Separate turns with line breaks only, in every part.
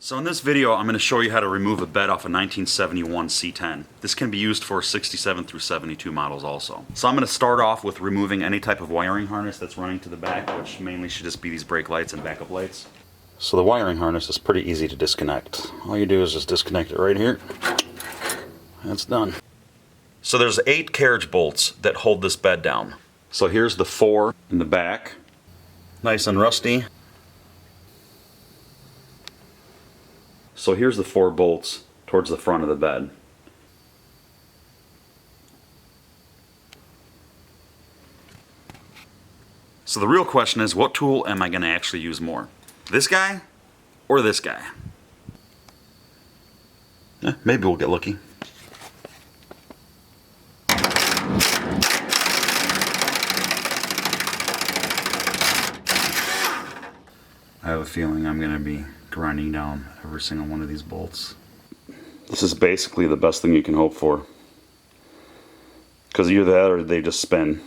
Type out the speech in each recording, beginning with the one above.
So in this video, I'm going to show you how to remove a bed off a 1971 C10. This can be used for 67 through 72 models also. So I'm going to start off with removing any type of wiring harness that's running to the back, which mainly should just be these brake lights and backup lights. So the wiring harness is pretty easy to disconnect. All you do is just disconnect it right here. That's done. So there's 8 carriage bolts that hold this bed down. So here's the 4 in the back. Nice and rusty. So here's the 4 bolts towards the front of the bed. So the real question is, what tool am I going to actually use more? This guy or this guy? Maybe we'll get lucky. I have a feeling I'm going to be grinding down every single one of these bolts. This is basically the best thing you can hope for, because either that or they just spin.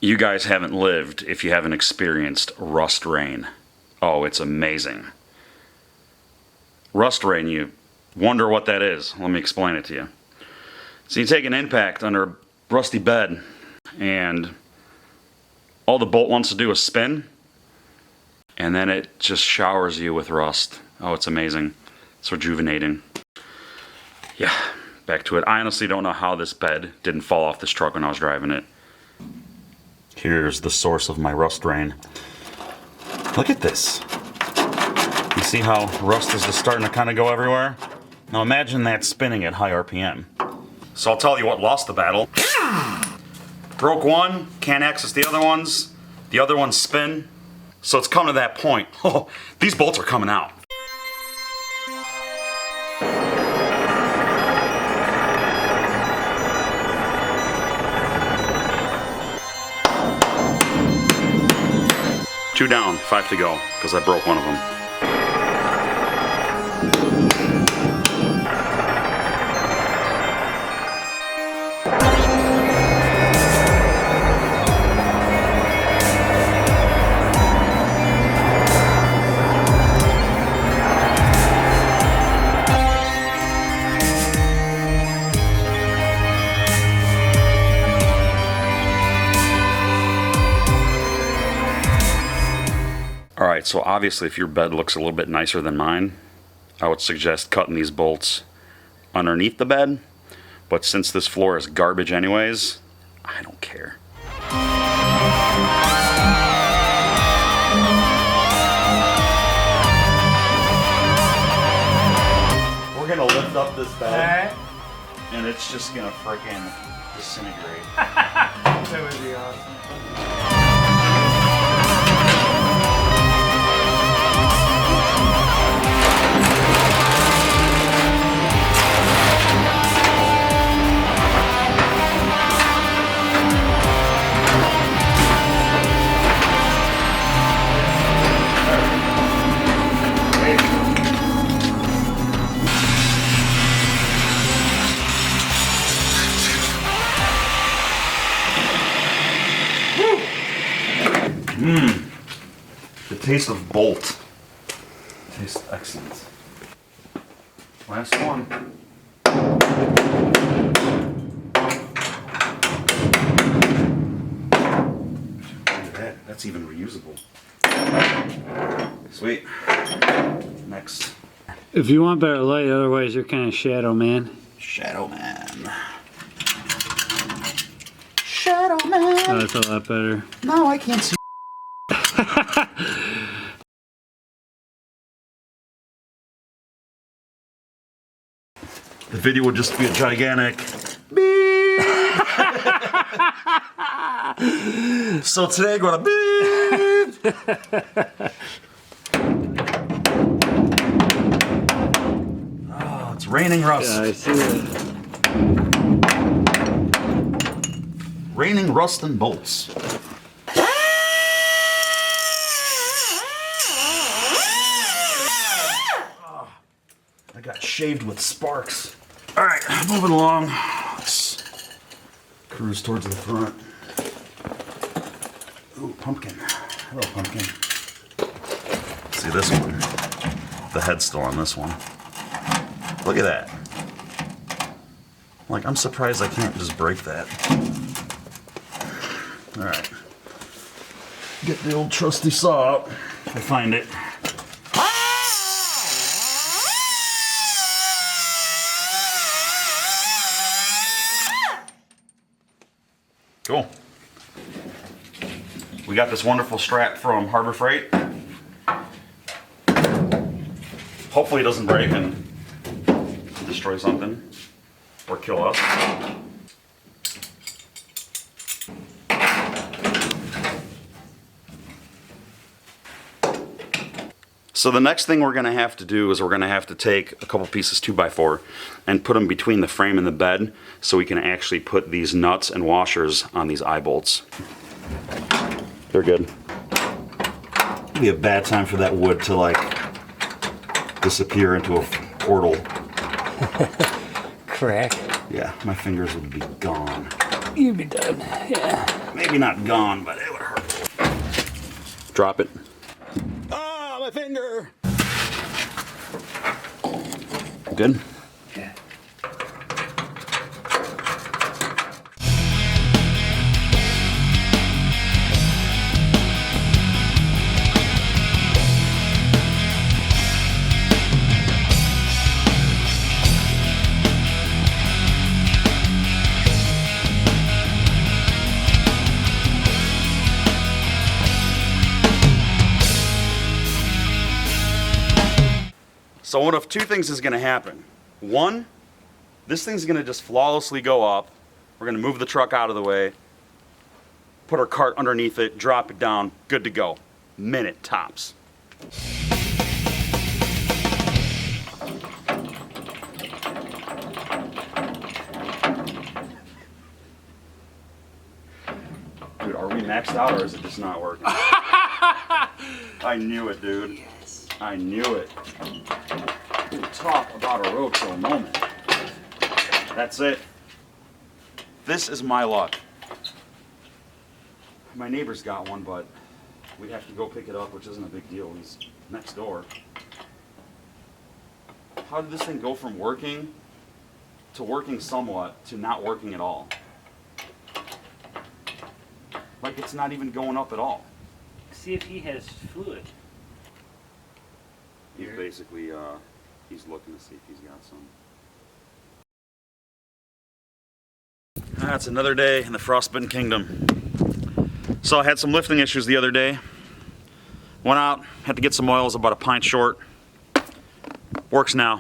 You guys haven't lived if you haven't experienced rust rain. Oh, it's amazing. Rust rain, you wonder what that is. Let me explain it to you. So you take an impact under a rusty bed and all the bolt wants to do is spin, and then it just showers you with rust. Oh, it's amazing. It's rejuvenating. Yeah, back to it. I honestly don't know how this bed didn't fall off this truck when I was driving it. Here's the source of my rust rain. Look at this. You see how rust is just starting to kind of go everywhere? Now imagine that spinning at high RPM. So I'll tell you what lost the battle. Broke one, can't access the other ones spin. So it's come to that point. Oh, these bolts are coming out. Two down, 5 to go, because I broke one of them. Alright, so obviously if your bed looks a little bit nicer than mine, I would suggest cutting these bolts underneath the bed, but since this floor is garbage anyways, I don't care. We're gonna lift up this bed, and it's just gonna frickin' disintegrate.
That would be awesome.
The taste of bolt. Tastes excellent. Last one. Look at that. That's even reusable. Sweet. Next.
If you want better light, otherwise you're kind of shadow man.
Shadow Man. Shadow Man.
Oh, that's a lot better.
No, I can't see. The video would just be a gigantic beep. So today I'm gonna beep. Oh, it's raining rust.
Yeah, I see it.
Raining rust and bolts. I got shaved with sparks. All right, moving along. Let's cruise towards the front. Ooh, pumpkin. Hello, pumpkin. Let's see this one. the head's still on this one. Look at that. Like, I'm surprised I can't just break that. Alright. Get the old trusty saw out. If I find it. Cool. We got this wonderful strap from Harbor Freight. Hopefully it doesn't break and destroy something or kill us. So the next thing we're going to have to do is we're going to have to take a couple pieces 2x4 and put them between the frame and the bed so we can actually put these nuts and washers on these eye bolts. They're good. It'd be a bad time for that wood to like disappear into a portal.
Crack.
Yeah, my fingers would be gone.
You'd be done. Yeah.
Maybe not gone, but it would hurt. Drop it. Ah, my finger! Good?
Yeah.
So one of two things is going to happen. One, this thing's going to just flawlessly go up. We're going to move the truck out of the way, put our cart underneath it, drop it down, good to go. Minute tops. Dude, are we maxed out or is it just not working? I knew it, dude.
Yes.
I knew it. Talk about a roadshow moment. That's it. This is my luck. My neighbor's got one, but we'd have to go pick it up, which isn't a big deal. He's next door. How did this thing go from working to working somewhat to not working at all? Like it's not even going up at all.
See if he has fluid.
He's basically, he's looking to see if he's got some. It's another day in the frostbitten kingdom. So I had some lifting issues the other day. Went out, had to get some oils, about a pint short. Works now.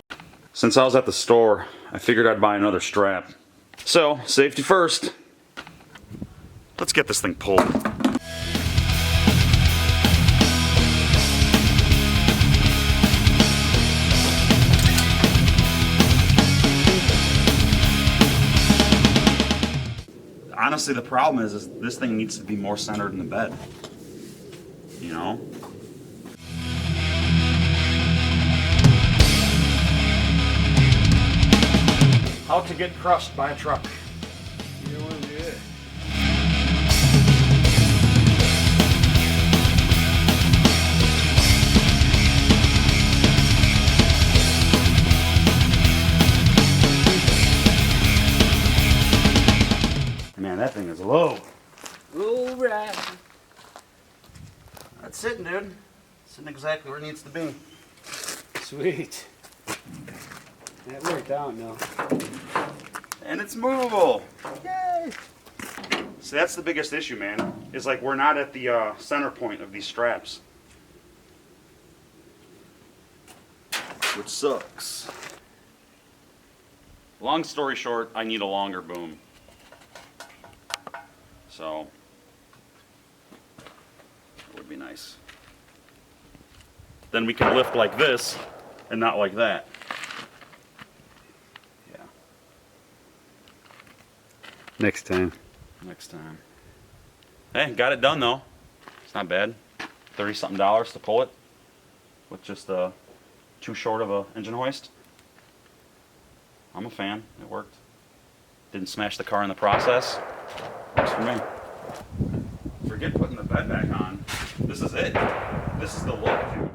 Since I was at the store, I figured I'd buy another strap. So, safety first. Let's get this thing pulled. Honestly, the problem is this thing needs to be more centered in the bed. You know? How to get crushed by a truck.
You don't want to do it.
Man, that thing is low.
All right.
That's sitting, dude. Sitting exactly where it needs to be.
Sweet. That worked out now.
And it's movable. Yay! So that's the biggest issue, man. Is like we're not at the center point of these straps. Which sucks. Long story short, I need a longer boom. So, that would be nice. Then we can lift like this and not like that. Yeah.
Next time.
Next time. Hey, got it done though. It's not bad. $30-something to pull it with just too short of a engine hoist. I'm a fan. It worked. Didn't smash the car in the process. Works for me. Forget putting the bed back on. This is it. This is the look, dude.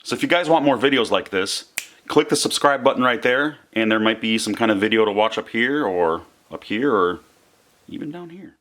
So if you guys want more videos like this, click the subscribe button right there, and there might be some kind of video to watch up here or even down here.